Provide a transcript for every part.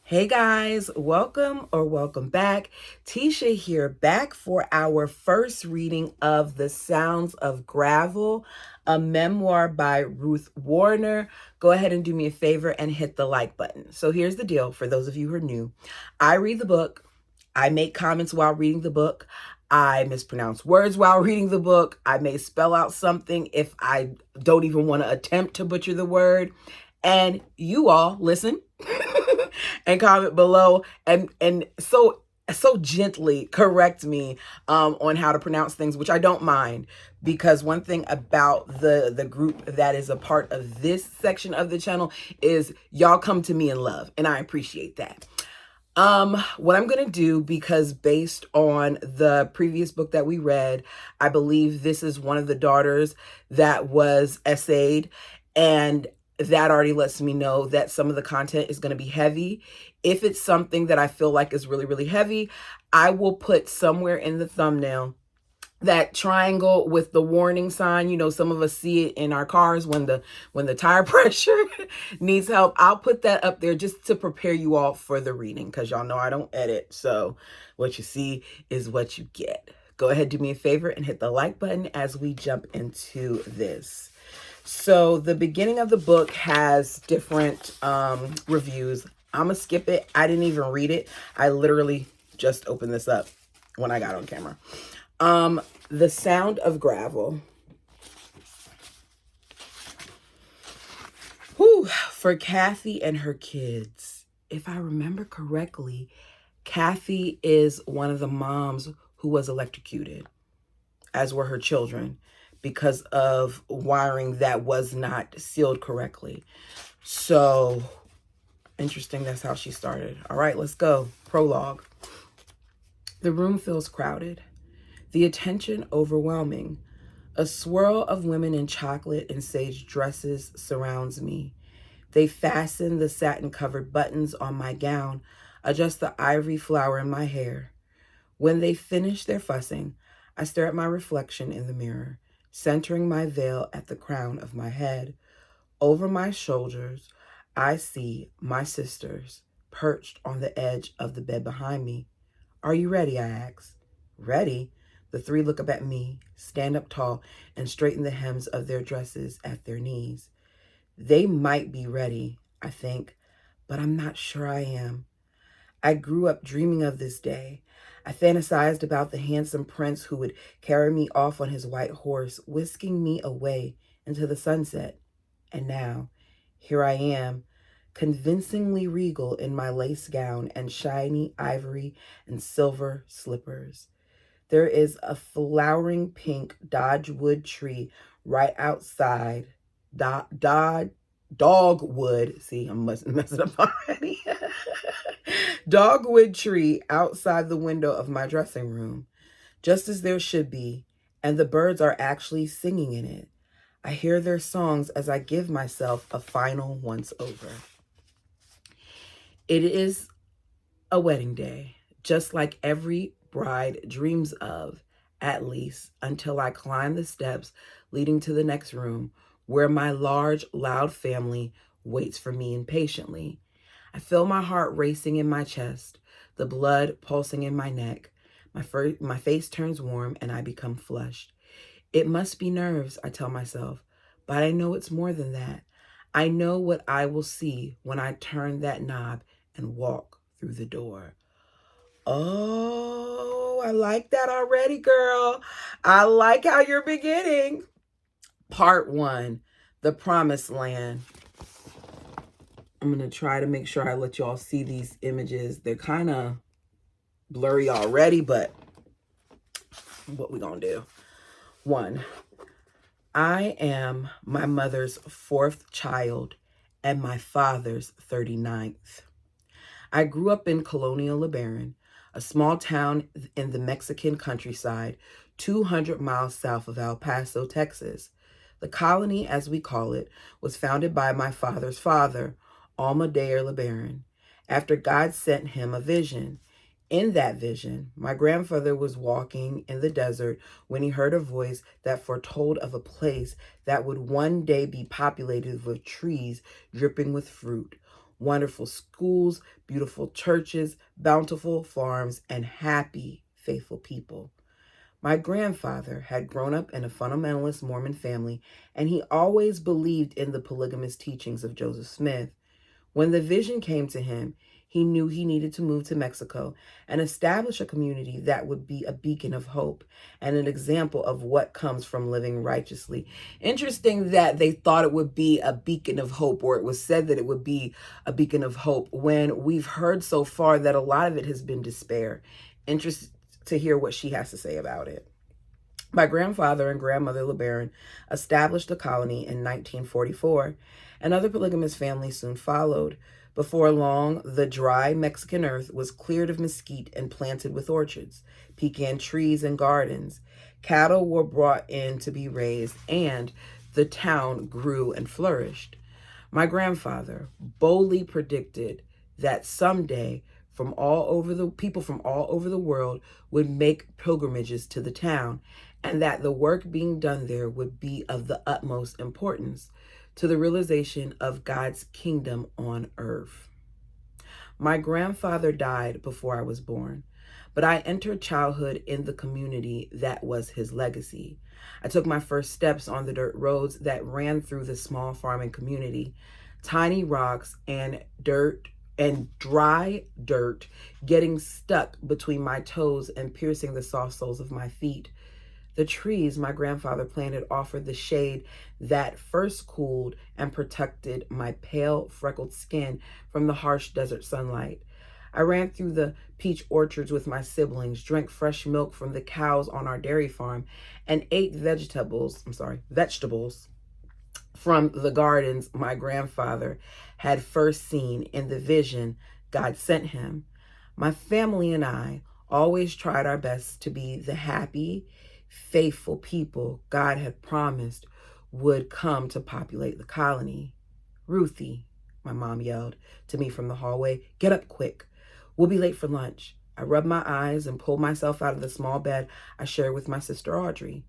Hey guys, welcome back. Tisha here, back for our first reading of The Sounds of Gravel, a memoir by Ruth Warner. Go ahead and do me a favor and hit the like button. So here's the deal for those of you who are new. I read the book, I make comments while reading the book. I mispronounce words while reading the book. I may spell out something if I don't even want to attempt to butcher the word. And you all listen and comment below and so gently correct me on how to pronounce things, which I don't mind, because one thing about the group that is a part of this section of the channel is y'all come to me in love, and I appreciate that. What I'm gonna do, because based on the previous book that we read, I believe this is one of the daughters that was essayed, and that already lets me know that some of the content is going to be heavy. If it's something that I feel like is really, really heavy, I will put somewhere in the thumbnail that triangle with the warning sign. You know, some of us see it in our cars when the tire pressure needs help. I'll put that up there just to prepare you all for the reading, because y'all know I don't edit. So what you see is what you get. Go ahead, do me a favor and hit the like button as we jump into this. So the beginning of the book has different reviews. I'm going to skip it. I didn't even read it. I literally just opened this up when I got on camera. The Sound of Gravel. Whew, for Kathy and her kids. If I remember correctly, Kathy is one of the moms who was electrocuted, as were her children, because of wiring that was not sealed correctly. So interesting, that's how she started. All right, let's go. Prologue. The room feels crowded, the attention overwhelming. A swirl of women in chocolate and sage dresses surrounds me. They fasten the satin-covered buttons on my gown, adjust the ivory flower in my hair. When they finish their fussing, I stare at my reflection in the mirror, centering my veil at the crown of my head. Over my shoulders, I see my sisters perched on the edge of the bed behind me. Are you ready? I ask. Ready? The three look up at me, stand up tall, and straighten the hems of their dresses at their knees. They might be ready, I think, but I'm not sure I am. I grew up dreaming of this day. I fantasized about the handsome prince who would carry me off on his white horse, whisking me away into the sunset. And now, here I am, convincingly regal in my lace gown and shiny ivory and silver slippers. There is a flowering pink dodgewood tree right outside. Dogwood. See, I'm messing up already. Dogwood tree outside the window of my dressing room, just as there should be, and the birds are actually singing in it. I hear their songs as I give myself a final once-over. It is a wedding day, just like every bride dreams of, at least until I climb the steps leading to the next room, where my large, loud family waits for me impatiently. I feel my heart racing in my chest, the blood pulsing in my neck. My face turns warm and I become flushed. It must be nerves, I tell myself, but I know it's more than that. I know what I will see when I turn that knob and walk through the door. Oh, I like that already, girl. I like how you're beginning. Part 1, The Promised Land. I'm going to try to make sure I let y'all see these images. They're kind of blurry already, but what we going to do? 1, I am my mother's 4th child and my father's 39th. I grew up in Colonial LeBaron, a small town in the Mexican countryside, 200 miles south of El Paso, Texas. The colony, as we call it, was founded by my father's father, Almadeir LeBaron, after God sent him a vision. In that vision, my grandfather was walking in the desert when he heard a voice that foretold of a place that would one day be populated with trees dripping with fruit. wonderful schools, beautiful churches, bountiful farms, and happy, faithful people. My grandfather had grown up in a fundamentalist Mormon family, and he always believed in the polygamous teachings of Joseph Smith. When the vision came to him, he knew he needed to move to Mexico and establish a community that would be a beacon of hope and an example of what comes from living righteously. Interesting that they thought it would be a beacon of hope, or it was said that it would be a beacon of hope, when we've heard so far that a lot of it has been despair. Interesting to hear what she has to say about it. My grandfather and grandmother LeBaron established a colony in 1944. Another polygamous family soon followed. Before long, the dry Mexican earth was cleared of mesquite and planted with orchards, pecan trees, and gardens. Cattle were brought in to be raised, and the town grew and flourished. My grandfather boldly predicted that someday people from all over the world would make pilgrimages to the town, and that the work being done there would be of the utmost importance to the realization of God's kingdom on earth. My grandfather died before I was born, but I entered childhood in the community that was his legacy. I took my first steps on the dirt roads that ran through the small farming community. Tiny rocks and dry dirt getting stuck between my toes and piercing the soft soles of my feet. The trees my grandfather planted offered the shade that first cooled and protected my pale, freckled skin from the harsh desert sunlight. I ran through the peach orchards with my siblings, drank fresh milk from the cows on our dairy farm, and ate vegetables from the gardens my grandfather had first seen in the vision God sent him. My family and I always tried our best to be the happy, faithful people God had promised would come to populate the colony. "Ruthie," my mom yelled to me from the hallway, "get up quick. We'll be late for lunch." I rubbed my eyes and pulled myself out of the small bed I shared with my sister Audrey.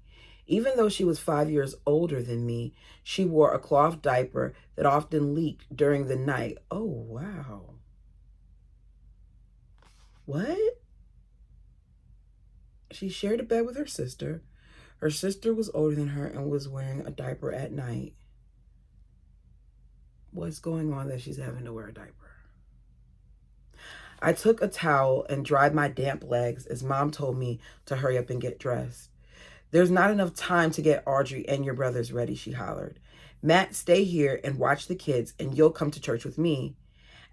Even though she was 5 years older than me, she wore a cloth diaper that often leaked during the night. Oh, wow. What? She shared a bed with her sister. Her sister was older than her and was wearing a diaper at night. What's going on that she's having to wear a diaper? I took a towel and dried my damp legs as Mom told me to hurry up and get dressed. "There's not enough time to get Audrey and your brothers ready," she hollered. "Matt, stay here and watch the kids, and you'll come to church with me."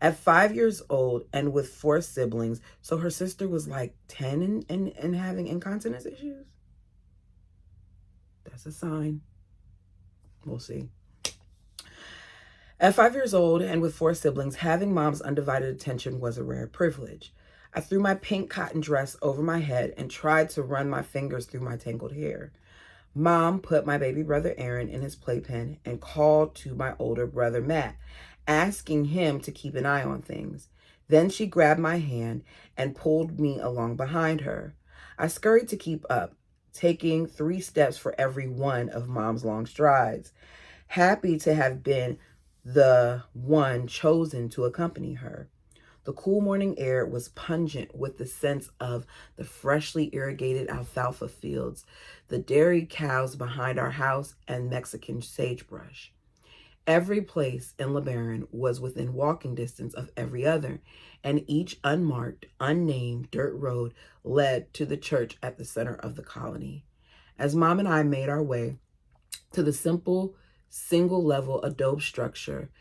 At 5 years old and with 4 siblings, so her sister was like 10 and having incontinence issues? That's a sign. We'll see. At 5 years old and with 4 siblings, having Mom's undivided attention was a rare privilege. I threw my pink cotton dress over my head and tried to run my fingers through my tangled hair. Mom put my baby brother Aaron in his playpen and called to my older brother Matt, asking him to keep an eye on things. Then she grabbed my hand and pulled me along behind her. I scurried to keep up, taking 3 steps for every one of Mom's long strides, happy to have been the one chosen to accompany her. The cool morning air was pungent with the sense of the freshly irrigated alfalfa fields, the dairy cows behind our house, and Mexican sagebrush. Every place in LeBaron was within walking distance of every other, and each unmarked, unnamed dirt road led to the church at the center of the colony. As Mom and I made our way to the simple, single-level adobe structure,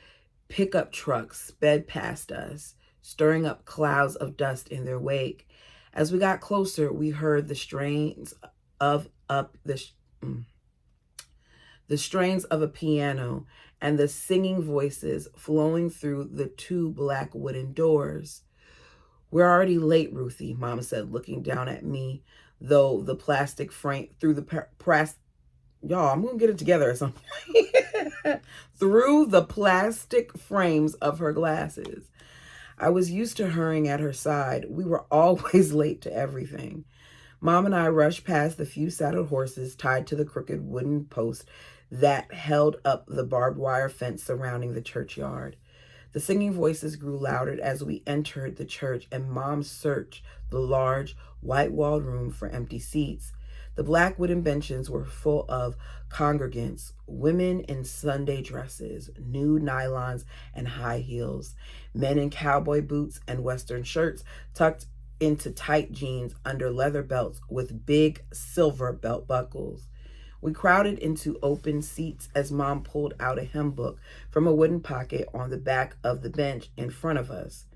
pickup trucks sped past us, stirring up clouds of dust in their wake. As we got closer, we heard the strains of a piano and the singing voices flowing through the 2 black wooden doors. "We're already late, Ruthie," Mom said, looking down at me, though the plastic frame y'all, I'm gonna get it together at some point. Through the plastic frames of her glasses. I was used to hurrying at her side. We were always late to everything. Mom and I rushed past the few saddled horses tied to the crooked wooden post that held up the barbed wire fence surrounding the churchyard. The singing voices grew louder as we entered the church, and Mom searched the large, white-walled room for empty seats. The black wooden benches were full of congregants, women in Sunday dresses, nude nylons and high heels, men in cowboy boots and Western shirts tucked into tight jeans under leather belts with big silver belt buckles. We crowded into open seats as Mom pulled out a hymn book from a wooden pocket on the back of the bench in front of us,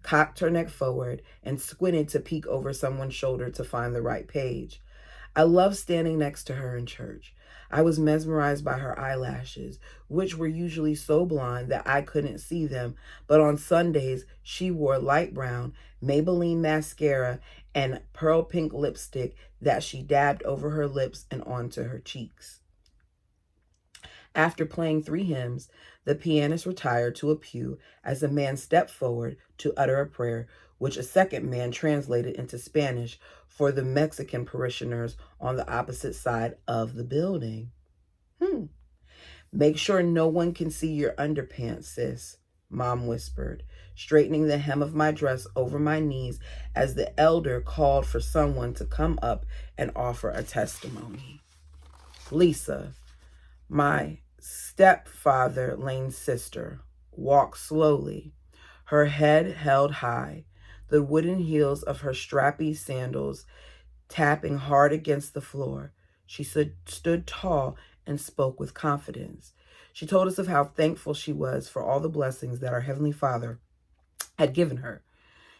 cocked her neck forward, and squinted to peek over someone's shoulder to find the right page. I loved standing next to her in church. I was mesmerized by her eyelashes, which were usually so blonde that I couldn't see them, but on Sundays she wore light brown Maybelline mascara and pearl pink lipstick that she dabbed over her lips and onto her cheeks. After playing 3 hymns, the pianist retired to a pew as a man stepped forward to utter a prayer, which a second man translated into Spanish for the Mexican parishioners on the opposite side of the building. Make sure no one can see your underpants, sis, Mom whispered, straightening the hem of my dress over my knees as the elder called for someone to come up and offer a testimony. Lisa, my stepfather Lane's sister, walked slowly, her head held high, the wooden heels of her strappy sandals tapping hard against the floor. She stood tall and spoke with confidence. She told us of how thankful she was for all the blessings that our Heavenly Father had given her.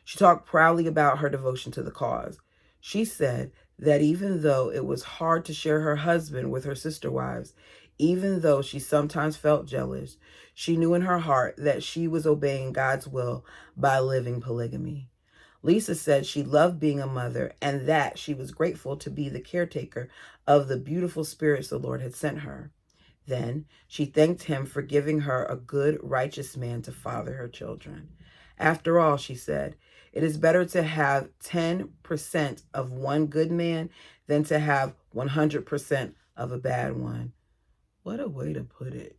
She talked proudly about her devotion to the cause. She said that even though it was hard to share her husband with her sister wives, even though she sometimes felt jealous, she knew in her heart that she was obeying God's will by living polygamy. Lisa said she loved being a mother and that she was grateful to be the caretaker of the beautiful spirits the Lord had sent her. Then she thanked him for giving her a good, righteous man to father her children. After all, she said, it is better to have 10% of one good man than to have 100% of a bad one. What a way to put it.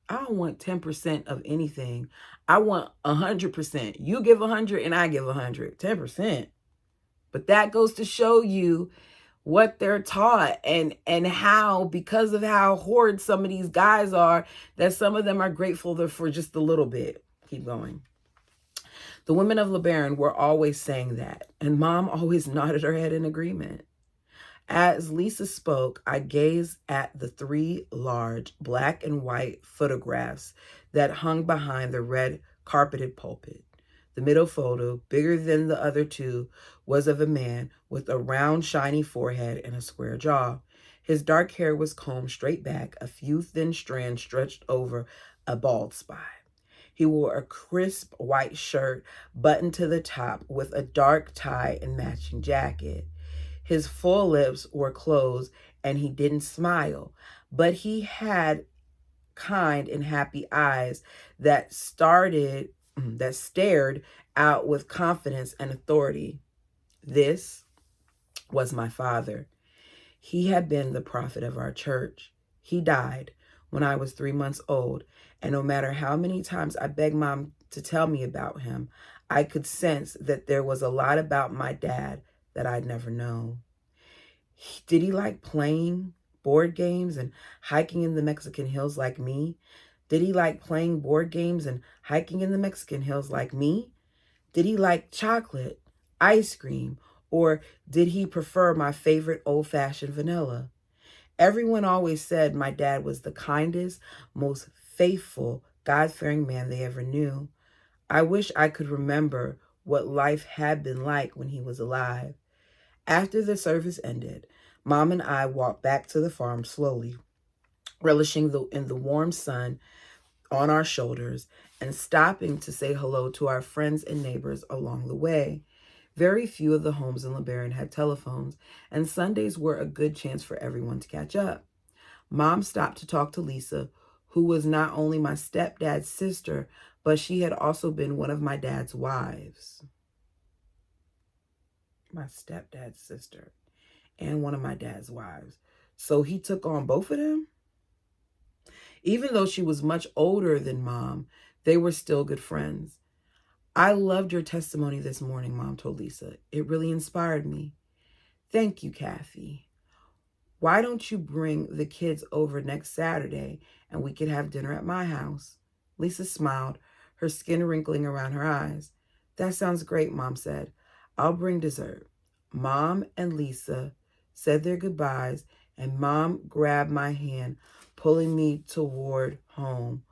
I don't want 10% of anything. I want 100%. You give 100 and I give 100. 10%. But that goes to show you what they're taught and how, because of how horrid some of these guys are, that some of them are grateful for just a little bit. Keep going. The women of LeBaron were always saying that, and Mom always nodded her head in agreement. As Lisa spoke, I gazed at the 3 large black and white photographs that hung behind the red carpeted pulpit. The middle photo, bigger than the other 2, was of a man with a round, shiny forehead and a square jaw. His dark hair was combed straight back, a few thin strands stretched over a bald spot. He wore a crisp white shirt buttoned to the top with a dark tie and matching jacket. His full lips were closed and he didn't smile, but he had kind and happy eyes that stared out with confidence and authority. This was my father. He had been the prophet of our church. He died when I was 3 months old, and no matter how many times I begged Mom to tell me about him, I could sense that there was a lot about my dad that I'd never known. Did he like playing board games and hiking in the Mexican hills like me? Did he like playing board games and hiking in the Mexican hills like me? Did he like chocolate, ice cream, or did he prefer my favorite old-fashioned vanilla? Everyone always said my dad was the kindest, most faithful, God-fearing man they ever knew. I wish I could remember what life had been like when he was alive. After the service ended, Mom and I walked back to the farm slowly, relishing in the warm sun on our shoulders and stopping to say hello to our friends and neighbors along the way. Very few of the homes in LeBaron had telephones, and Sundays were a good chance for everyone to catch up. Mom stopped to talk to Lisa, who was not only my stepdad's sister, but she had also been one of my dad's wives. My stepdad's sister and one of my dad's wives. So he took on both of them? Even though she was much older than Mom, They were still good friends. I loved your testimony this morning, Mom told Lisa. It really inspired me. Thank you, Kathy. Why don't you bring the kids over next Saturday and we could have dinner at my house? Lisa smiled, her skin wrinkling around her eyes. That sounds great, Mom said. I'll bring dessert. Mom and Lisa said their goodbyes, and Mom grabbed my hand, pulling me toward home.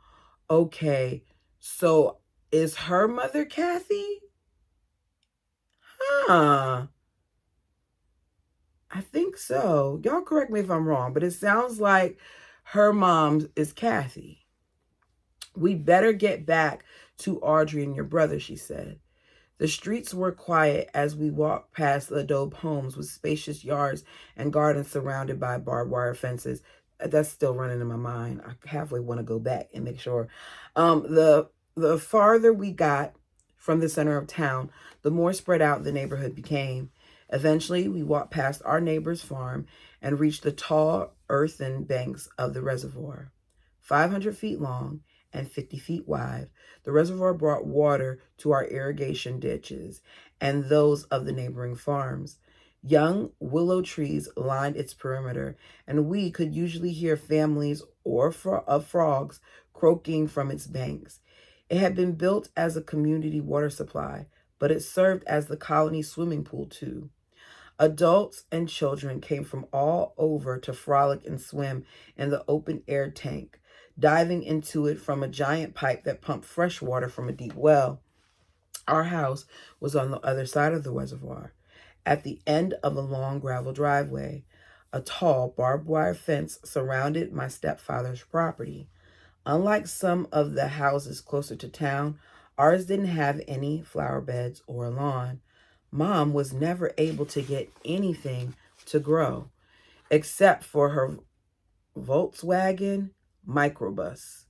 Okay, so is her mother Kathy? Huh. I think so. Y'all correct me if I'm wrong, but it sounds like her mom is Kathy. We better get back to Audrey and your brother, she said. The streets were quiet as we walked past the adobe homes with spacious yards and gardens surrounded by barbed wire fences. That's still running in my mind. I halfway want to go back and make sure. The farther we got from the center of town, the more spread out the neighborhood became. Eventually, we walked past our neighbor's farm and reached the tall earthen banks of the reservoir. 500 feet long and 50 feet wide, the reservoir brought water to our irrigation ditches and those of the neighboring farms. Young willow trees lined its perimeter, and we could usually hear families of frogs croaking from its banks. It had been built as a community water supply, but it served as the colony's swimming pool too. Adults and children came from all over to frolic and swim in the open air tank, diving into it from a giant pipe that pumped fresh water from a deep well. Our house was on the other side of the reservoir, at the end of a long gravel driveway. A tall barbed wire fence surrounded my stepfather's property. Unlike some of the houses closer to town, ours didn't have any flower beds or a lawn. Mom was never able to get anything to grow except for her Volkswagen microbus,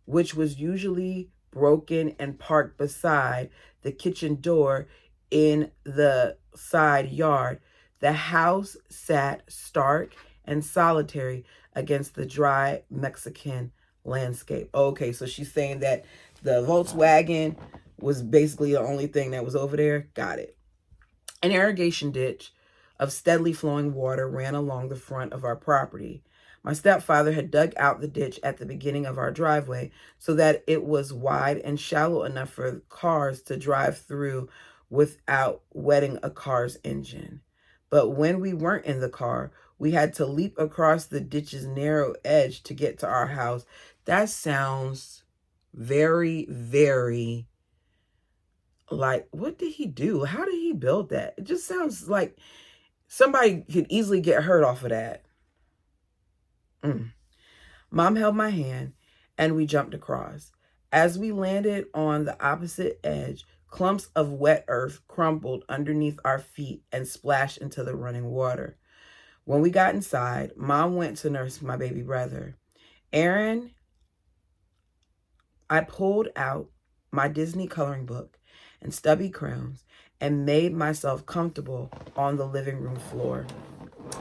which was usually broken and parked beside the kitchen door in the side yard. The house sat stark and solitary against the dry Mexican landscape. Okay, so she's saying that the Volkswagen was basically the only thing that was over there. Got it. An irrigation ditch of steadily flowing water ran along the front of our property. My stepfather had dug out the ditch at the beginning of our driveway so that it was wide and shallow enough for cars to drive through without wetting a car's engine. But when we weren't in the car, we had to leap across the ditch's narrow edge to get to our house. That sounds very, very like, what did he do? How did he build that? It just sounds like somebody could easily get hurt off of that. Mom held my hand and we jumped across. As we landed on the opposite edge, clumps of wet earth crumbled underneath our feet and splashed into the running water. When we got inside, Mom went to nurse my baby brother. Aaron, I pulled out my Disney coloring book and stubby crayons and made myself comfortable on the living room floor.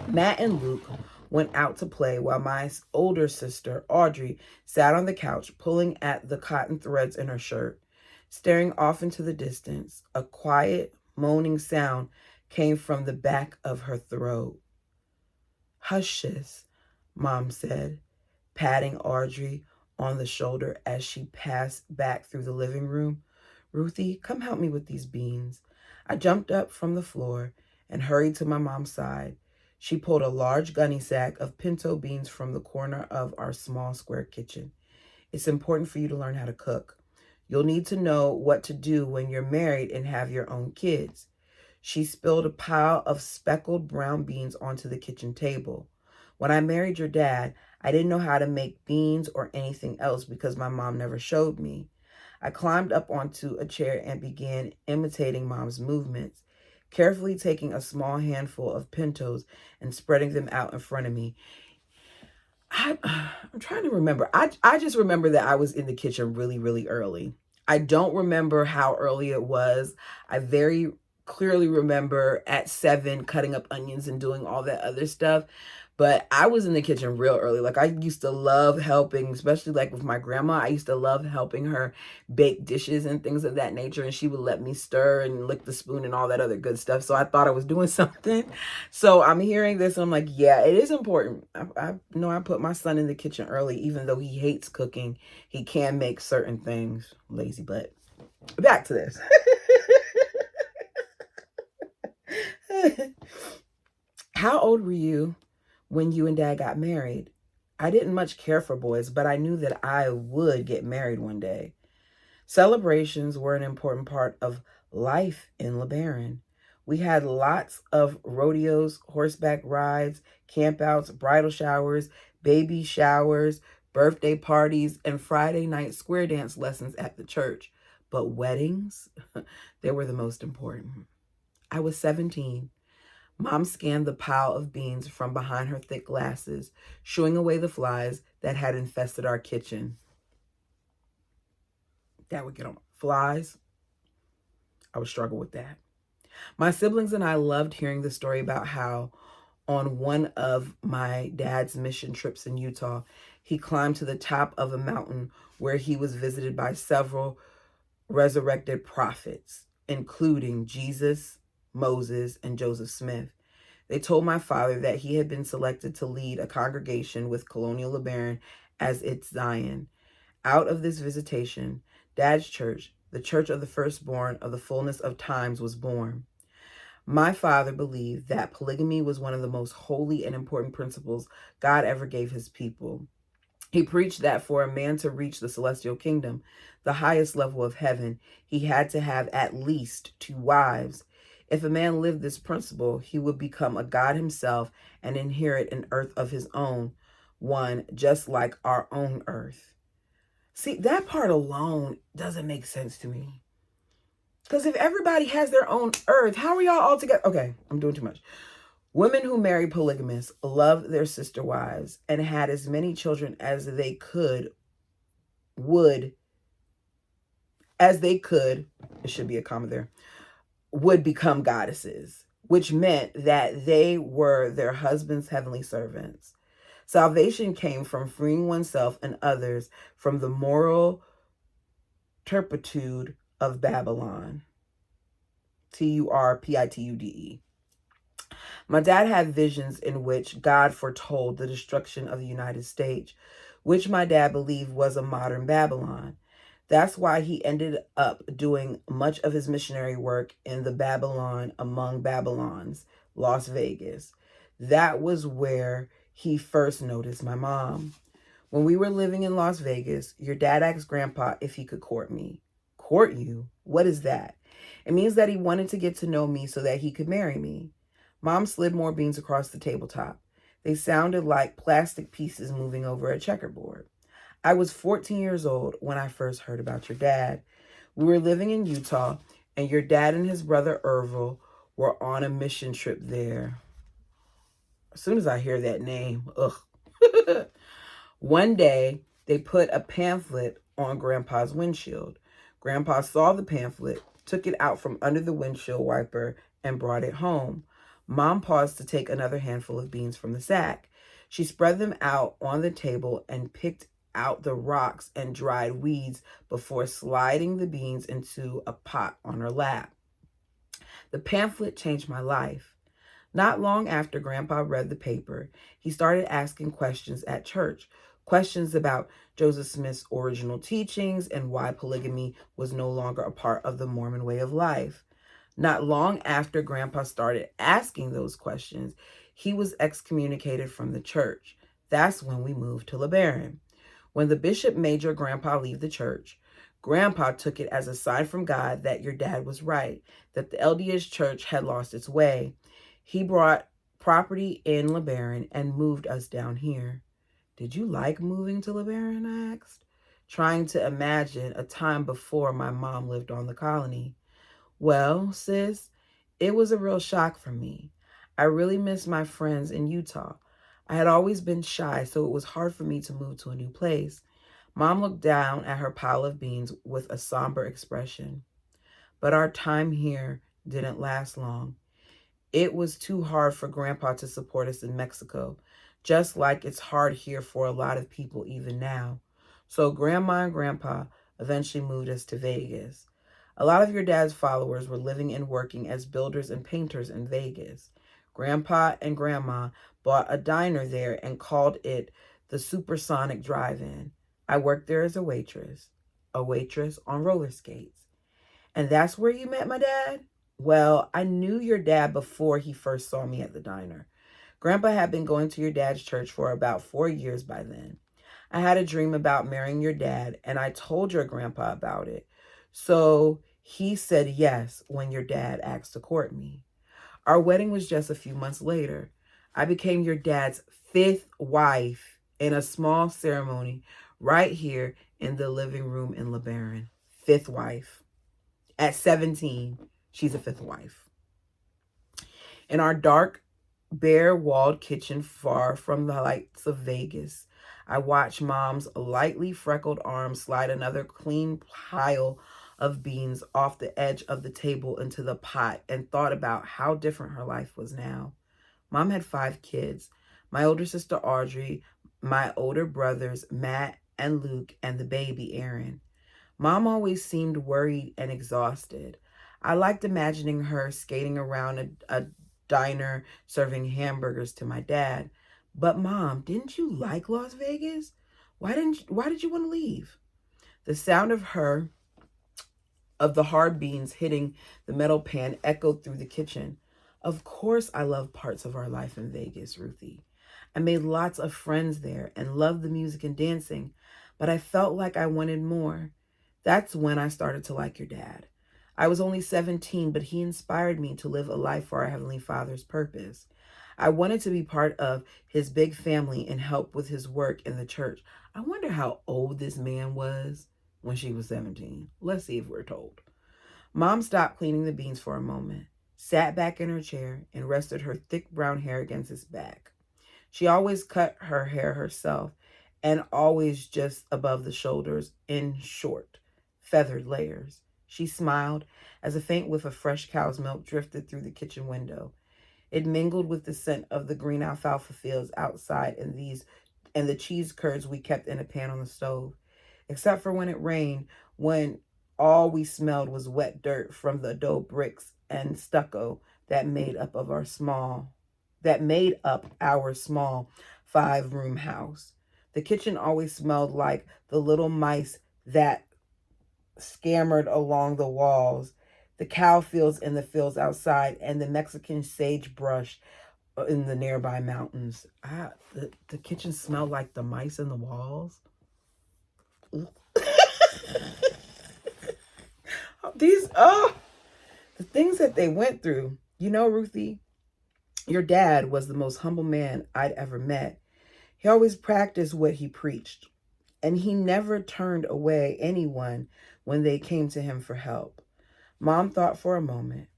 Matt and Luke went out to play while my older sister, Audrey, sat on the couch pulling at the cotton threads in her shirt. Staring off into the distance, a quiet, moaning sound came from the back of her throat. Hush, sis, Mom said, patting Audrey on the shoulder as she passed back through the living room. Ruthie, come help me with these beans. I jumped up from the floor and hurried to my mom's side. She pulled a large gunny sack of pinto beans from the corner of our small square kitchen. It's important for you to learn how to cook. You'll need to know what to do when you're married and have your own kids. She spilled a pile of speckled brown beans onto the kitchen table. When I married your dad, I didn't know how to make beans or anything else because my mom never showed me. I climbed up onto a chair and began imitating Mom's movements, carefully taking a small handful of pintos and spreading them out in front of me. I'm trying to remember. I just remember that I was in the kitchen really, really early. I don't remember how early it was. I very clearly remember at 7 cutting up onions and doing all that other stuff. But I was in the kitchen real early. Like, I used to love helping, especially like with my grandma. I used to love helping her bake dishes and things of that nature. And she would let me stir and lick the spoon and all that other good stuff. So I thought I was doing something. So I'm hearing this and I'm like, yeah, it is important. I know I put my son in the kitchen early, even though he hates cooking. He can make certain things. Lazy butt. Back to this. How old were you when you and Dad got married? I didn't much care for boys, but I knew that I would get married one day. Celebrations were an important part of life in LeBaron. We had lots of rodeos, horseback rides, campouts, bridal showers, baby showers, birthday parties, and Friday night square dance lessons at the church. But weddings, they were the most important. I was 17. Mom scanned the pile of beans from behind her thick glasses, shooing away the flies that had infested our kitchen. That would get on flies. I would struggle with that. My siblings and I loved hearing the story about how on one of my dad's mission trips in Utah, he climbed to the top of a mountain where he was visited by several resurrected prophets, including Jesus, Moses, and Joseph Smith. They told my father that he had been selected to lead a congregation with Colonial LeBaron as its Zion. Out of this visitation, Dad's church, the church of the firstborn of the fullness of times, was born. My father believed that polygamy was one of the most holy and important principles God ever gave his people. He preached that for a man to reach the celestial kingdom, the highest level of heaven, he had to have at least 2 wives. If a man lived this principle, he would become a god himself and inherit an earth of his own, one just like our own earth. See, that part alone doesn't make sense to me. Because if everybody has their own earth, how are y'all all together? Okay, I'm doing too much. Women who married polygamists loved their sister wives and had as many children as they could, it should be a comma there, would become goddesses, which meant that they were their husband's heavenly servants. Salvation came from freeing oneself and others from the moral turpitude of Babylon. Turpitude. My dad had visions in which God foretold the destruction of the United States, which my dad believed was a modern Babylon. That's why he ended up doing much of his missionary work in the Babylon among Babylons, Las Vegas. That was where he first noticed my mom. When we were living in Las Vegas, your dad asked Grandpa if he could court me. Court you? What is that? It means that he wanted to get to know me so that he could marry me. Mom slid more beans across the tabletop. They sounded like plastic pieces moving over a checkerboard. I was 14 years old when I first heard about your dad. We were living in Utah, and your dad and his brother Ervil were on a mission trip there. As soon as I hear that name, ugh. One day, they put a pamphlet on Grandpa's windshield. Grandpa saw the pamphlet, took it out from under the windshield wiper, and brought it home. Mom paused to take another handful of beans from the sack. She spread them out on the table and picked out the rocks and dried weeds before sliding the beans into a pot on her lap. The pamphlet changed my life. Not long after Grandpa read the paper, he started asking questions at church. Questions about Joseph Smith's original teachings and why polygamy was no longer a part of the Mormon way of life. Not long after Grandpa started asking those questions, he was excommunicated from the church. That's when we moved to LeBaron. When the bishop made your grandpa leave the church, Grandpa took it as a sign from God that your dad was right, that the LDS church had lost its way. He brought property in LeBaron and moved us down here. Did you like moving to LeBaron? I asked, trying to imagine a time before my mom lived on the colony. Well, sis, it was a real shock for me. I really missed my friends in Utah. I had always been shy, so it was hard for me to move to a new place. Mom looked down at her pile of beans with a somber expression. But our time here didn't last long. It was too hard for Grandpa to support us in Mexico. just like it's hard here for a lot of people even now. So Grandma and Grandpa eventually moved us to Vegas. A lot of your dad's followers were living and working as builders and painters in Vegas. Grandpa and Grandma bought a diner there and called it the Supersonic Drive-In. I worked there as a waitress on roller skates. And that's where you met my dad? Well, I knew your dad before he first saw me at the diner. Grandpa had been going to your dad's church for about 4 years by then. I had a dream about marrying your dad, and I told your grandpa about it. So he said yes when your dad asked to court me. Our wedding was just a few months later. I became your dad's fifth wife in a small ceremony right here in the living room in LeBaron. Fifth wife. At 17, she's a fifth wife. In our dark, bare-walled kitchen far from the lights of Vegas, I watched Mom's lightly freckled arm slide another clean pile of beans off the edge of the table into the pot and thought about how different her life was now. Mom had 5 kids, my older sister Audrey, my older brothers Matt and Luke, and the baby Aaron. Mom always seemed worried and exhausted. I liked imagining her skating around a diner serving hamburgers to my dad. But Mom, didn't you like Las Vegas? Why did you want to leave? The sound of the hard beans hitting the metal pan echoed through the kitchen. Of course I love parts of our life in Vegas, Ruthie. I made lots of friends there and loved the music and dancing, but I felt like I wanted more. That's when I started to like your dad. I was only 17, but he inspired me to live a life for our Heavenly Father's purpose. I wanted to be part of his big family and help with his work in the church. I wonder how old this man was when she was 17. Let's see if we're told. Mom stopped cleaning the beans for a moment, sat back in her chair, and rested her thick brown hair against his back. She always cut her hair herself and always just above the shoulders in short, feathered layers. She smiled as a faint whiff of fresh cow's milk drifted through the kitchen window. It mingled with the scent of the green alfalfa fields outside and the cheese curds we kept in a pan on the stove. Except for when it rained, when all we smelled was wet dirt from the adobe bricks and stucco that made up our small 5-room house. The kitchen always smelled like the little mice that scampered along the walls, the cow fields in the fields outside, and the Mexican sagebrush in the nearby mountains. The kitchen smelled like the mice in the walls. The things that they went through. You know, Ruthie, your dad was the most humble man I'd ever met. He always practiced what he preached, and he never turned away anyone when they came to him for help. Mom thought for a moment.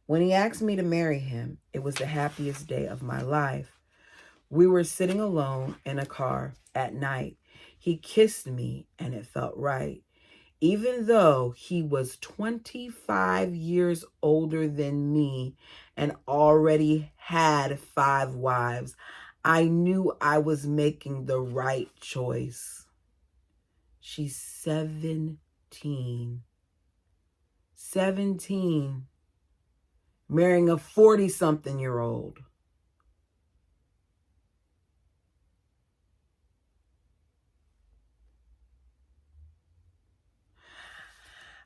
When he asked me to marry him, it was the happiest day of my life. We were sitting alone in a car at night. He kissed me, and it felt right. Even though he was 25 years older than me and already had 5 wives, I knew I was making the right choice. She's 17. 17. Marrying a 40-something-year-old.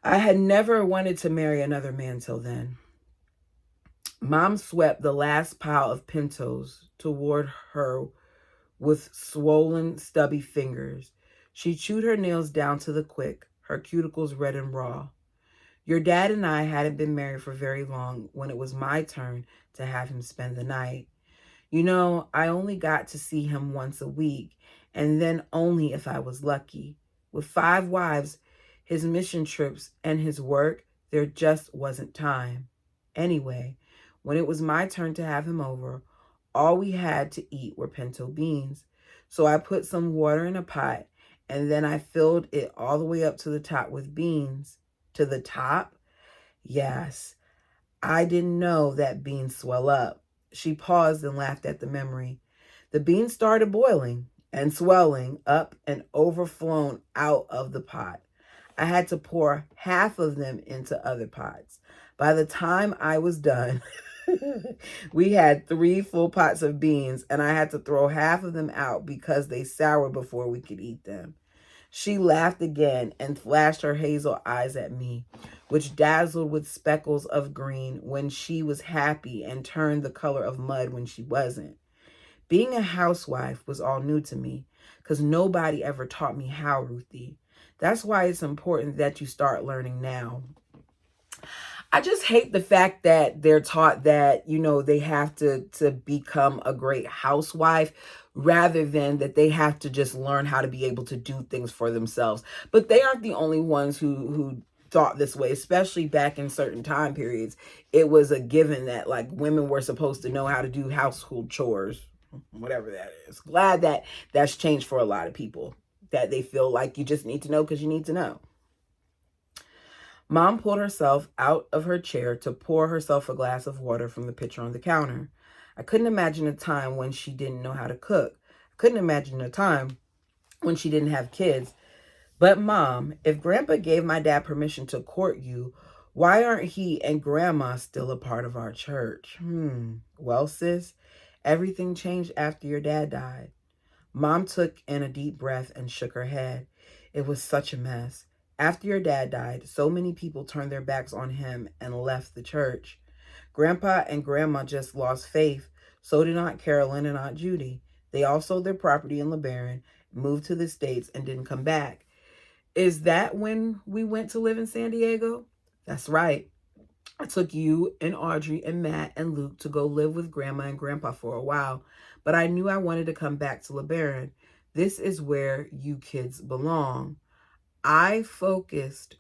I had never wanted to marry another man till then. Mom swept the last pile of pintos toward her with swollen, stubby fingers. She chewed her nails down to the quick, her cuticles red and raw. Your dad and I hadn't been married for very long when it was my turn to have him spend the night. You know, I only got to see him once a week, and then only if I was lucky. With 5 wives, his mission trips, and his work, there just wasn't time. Anyway, when it was my turn to have him over, all we had to eat were pinto beans. So I put some water in a pot, and then I filled it all the way up to the top with beans. To the top? Yes. I didn't know that beans swell up. She paused and laughed at the memory. The beans started boiling and swelling up and overflown out of the pot. I had to pour half of them into other pots. By the time I was done, we had 3 full pots of beans, and I had to throw half of them out because they soured before we could eat them. She laughed again and flashed her hazel eyes at me, which dazzled with speckles of green when she was happy and turned the color of mud when she wasn't. Being a housewife was all new to me because nobody ever taught me how, Ruthie. That's why it's important that you start learning now. I just hate the fact that they're taught that, they have to become a great housewife rather than that they have to just learn how to be able to do things for themselves. But they aren't the only ones who thought this way, especially back in certain time periods. It was a given that like women were supposed to know how to do household chores, whatever that is. Glad that that's changed for a lot of people, that they feel like you just need to know because you need to know. Mom pulled herself out of her chair to pour herself a glass of water from the pitcher on the counter. I couldn't imagine a time when she didn't know how to cook. I couldn't imagine a time when she didn't have kids. But Mom, if Grandpa gave my dad permission to court you, why aren't he and Grandma still a part of our church? Well, sis, everything changed after your dad died. Mom took in a deep breath and shook her head. It was such a mess. After your dad died, so many people turned their backs on him and left the church. Grandpa and Grandma just lost faith. So did Aunt Carolyn and Aunt Judy. They all sold their property in LeBaron, moved to the States, and didn't come back. Is that when we went to live in San Diego? That's right. I took you and Audrey and Matt and Luke to go live with Grandma and Grandpa for a while, but I knew I wanted to come back to LeBaron. This is where you kids belong. I focused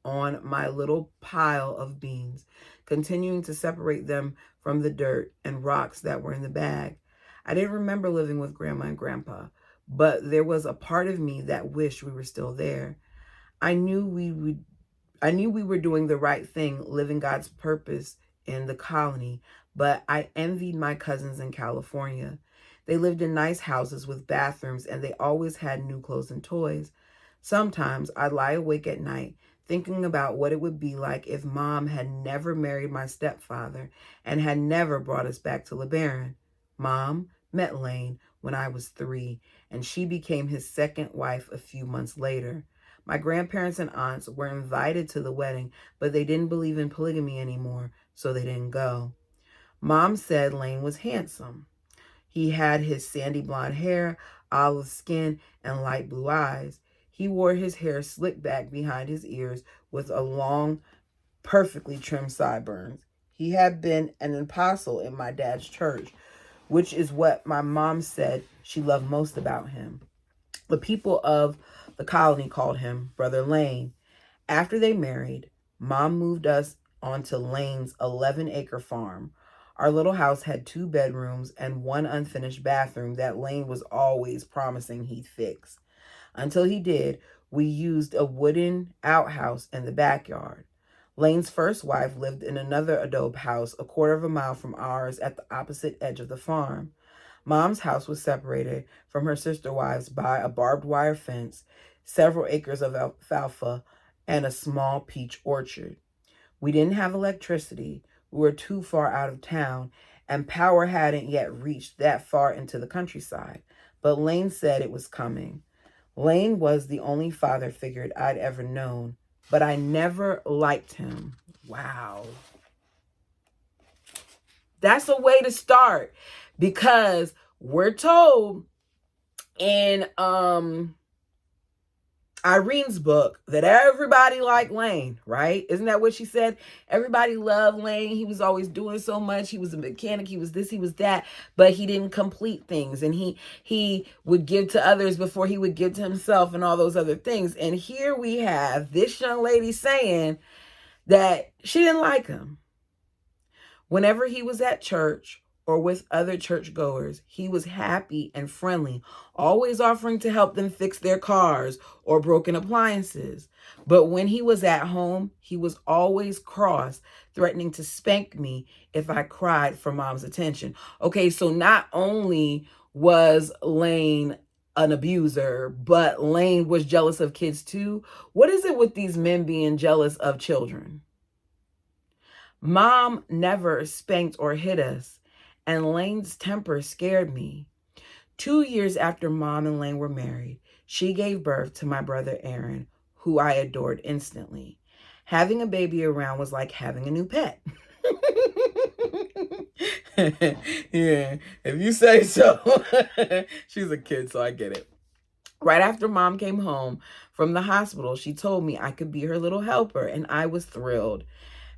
on my little pile of beans, continuing to separate them from the dirt and rocks that were in the bag. I didn't remember living with Grandma and Grandpa, but there was a part of me that wished we were still there. I knew we were doing the right thing, living God's purpose in the colony, but I envied my cousins in California. They lived in nice houses with bathrooms, and they always had new clothes and toys. Sometimes I'd lie awake at night thinking about what it would be like if Mom had never married my stepfather and had never brought us back to LeBaron. Mom met Lane when I was 3, and she became his second wife a few months later. My grandparents and aunts were invited to the wedding, but they didn't believe in polygamy anymore, so they didn't go. Mom said Lane was handsome. He had his sandy blonde hair, olive skin, and light blue eyes. He wore his hair slicked back behind his ears with a long, perfectly trimmed sideburns. He had been an apostle in my dad's church, which is what my mom said she loved most about him. The people of the colony called him Brother Lane. After they married, Mom moved us onto Lane's 11-acre farm. Our little house had 2 bedrooms and 1 unfinished bathroom that Lane was always promising he'd fix. Until he did, we used a wooden outhouse in the backyard. Lane's first wife lived in another adobe house a quarter of a mile from ours at the opposite edge of the farm. Mom's house was separated from her sister wives by a barbed wire fence, several acres of alfalfa, and a small peach orchard. We didn't have electricity. We were too far out of town, and power hadn't yet reached that far into the countryside. But Lane said it was coming. Lane was the only father figure I'd ever known, but I never liked him. Wow. That's a way to start, because we're told in Irene's book that everybody liked Lane, right? Isn't that what she said? Everybody loved Lane. He was always doing so much. He was a mechanic. He was this, he was that, but he didn't complete things. And he would give to others before he would give to himself and all those other things. And here we have this young lady saying that she didn't like him. Whenever he was at church or with other churchgoers, he was happy and friendly, always offering to help them fix their cars or broken appliances. But when he was at home, he was always cross, threatening to spank me if I cried for Mom's attention. Okay, so not only was Lane an abuser, but Lane was jealous of kids too? What is it with these men being jealous of children? Mom never spanked or hit us, and Lane's temper scared me. 2 years after Mom and Lane were married, she gave birth to my brother Aaron, who I adored instantly. Having a baby around was like having a new pet. Yeah, if you say so. She's a kid, so I get it. Right after Mom came home from the hospital, she told me I could be her little helper, and I was thrilled.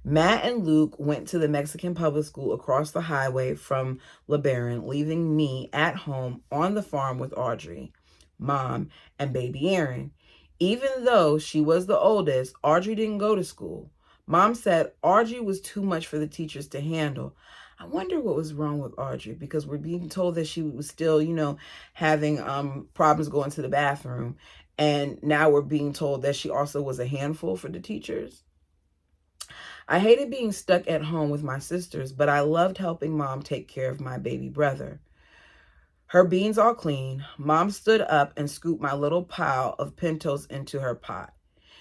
Matt and Luke went to the Mexican public school across the highway from LeBaron, leaving me at home on the farm with Audrey, Mom, and baby Aaron. Even though she was the oldest, Audrey didn't go to school. Mom said Audrey was too much for the teachers to handle. I wonder what was wrong with Audrey, because we're being told that she was still, having problems going to the bathroom. And now we're being told that she also was a handful for the teachers. I hated being stuck at home with my sisters, but I loved helping Mom take care of my baby brother. Her beans all clean, Mom stood up and scooped my little pile of pintos into her pot.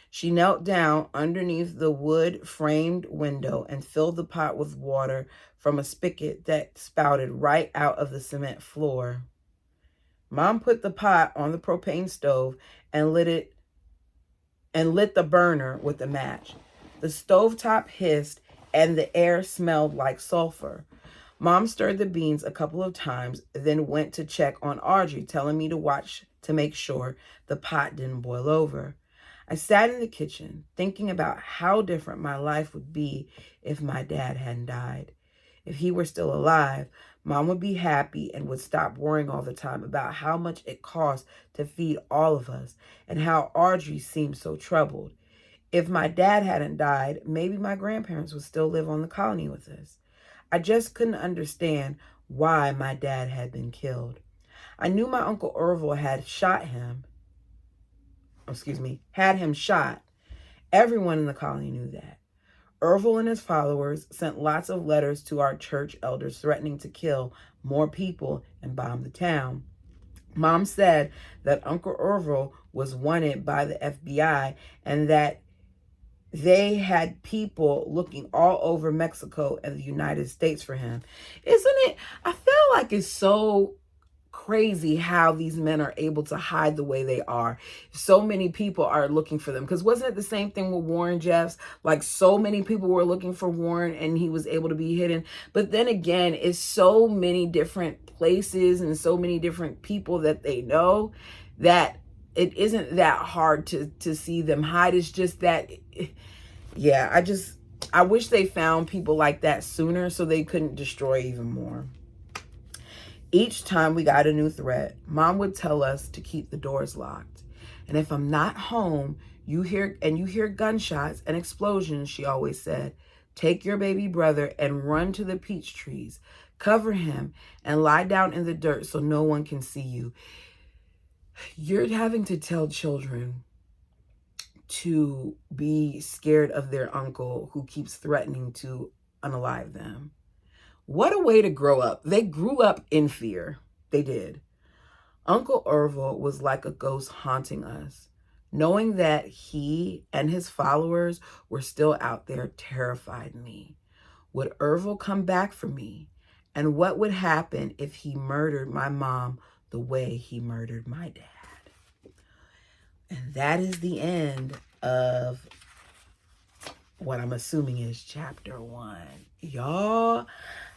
She knelt down underneath the wood-framed window and filled the pot with water from a spigot that spouted right out of the cement floor. Mom put the pot on the propane stove and lit the burner with a match. The stovetop hissed and the air smelled like sulfur. Mom stirred the beans a couple of times, then went to check on Audrey, telling me to watch to make sure the pot didn't boil over. I sat in the kitchen, thinking about how different my life would be if my dad hadn't died. If he were still alive, Mom would be happy and would stop worrying all the time about how much it cost to feed all of us and how Audrey seemed so troubled. If my dad hadn't died, maybe my grandparents would still live on the colony with us. I just couldn't understand why my dad had been killed. I knew my Uncle Orville had him shot. Everyone in the colony knew that. Orville and his followers sent lots of letters to our church elders threatening to kill more people and bomb the town. Mom said that Uncle Orville was wanted by the FBI and that they had people looking all over Mexico and the United States for him. Isn't it? I feel like it's so crazy how these men are able to hide the way they are. So many people are looking for them. Because wasn't it the same thing with Warren Jeffs? Like, so many people were looking for Warren and he was able to be hidden. But then again, it's so many different places and so many different people that they know that it isn't that hard to see them hide. It's just that, yeah, I wish they found people like that sooner so they couldn't destroy even more. Each time we got a new threat, Mom would tell us to keep the doors locked. And if I'm not home, you hear gunshots and explosions, she always said, take your baby brother and run to the peach trees. Cover him and lie down in the dirt so no one can see you. You're having to tell children to be scared of their uncle who keeps threatening to unalive them. What a way to grow up. They grew up in fear. They did. Uncle Orville was like a ghost haunting us. Knowing that he and his followers were still out there terrified me. Would Orville come back for me? And what would happen if he murdered my mom the way he murdered my dad? And that is the end of what I'm assuming is chapter 1. Y'all,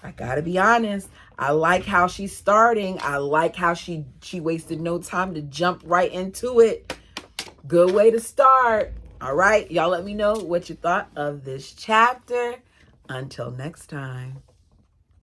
I gotta be honest. I like how she's starting. I like how she wasted no time to jump right into it. Good way to start. All right, y'all let me know what you thought of this chapter. Until next time.